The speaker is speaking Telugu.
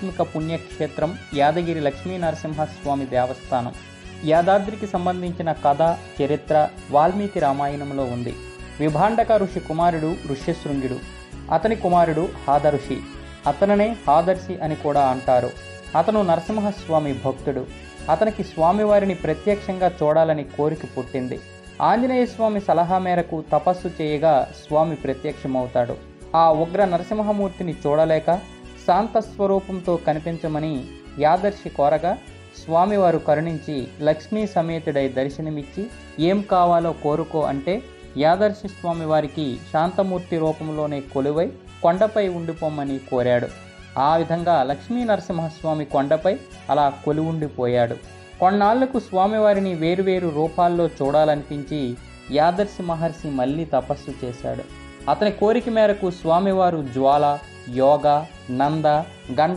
ఆధ్యాత్మిక పుణ్యక్షేత్రం యాదగిరి లక్ష్మీ నరసింహస్వామి దేవస్థానం. యాదాద్రికి సంబంధించిన కథ, చరిత్ర వాల్మీకి రామాయణంలో ఉంది. విభాండక ఋషి కుమారుడు ఋష్యశృంగుడు, అతని కుమారుడు హాదఋషి. అతననే హాదర్శి అని కూడా అంటారు. అతను నరసింహస్వామి భక్తుడు. అతనికి స్వామివారిని ప్రత్యక్షంగా చూడాలని కోరిక పుట్టింది. ఆంజనేయ స్వామి సలహా మేరకు తపస్సు చేయగా స్వామి ప్రత్యక్షమవుతాడు. ఆ ఉగ్ర నరసింహమూర్తిని చూడలేక శాంత స్వరూపంతో కనిపించమని యాదర్శి కోరగా స్వామివారు కరుణించి లక్ష్మీ సమేతుడై దర్శనమిచ్చి ఏం కావాలో కోరుకో అంటే యాదర్శి స్వామివారికి శాంతమూర్తి రూపంలోనే కొలువై కొండపై ఉండిపోమని కోరాడు. ఆ విధంగా లక్ష్మీ నరసింహస్వామి కొండపై అలా కొలువుండిపోయాడు. కొన్నాళ్లకు స్వామివారిని వేరువేరు రూపాల్లో చూడాలనిపించి యాదర్శి మహర్షి మళ్ళీ తపస్సు చేశాడు. అతని కోరిక మేరకు స్వామివారు జ్వాల, యోగ, నంద, గండ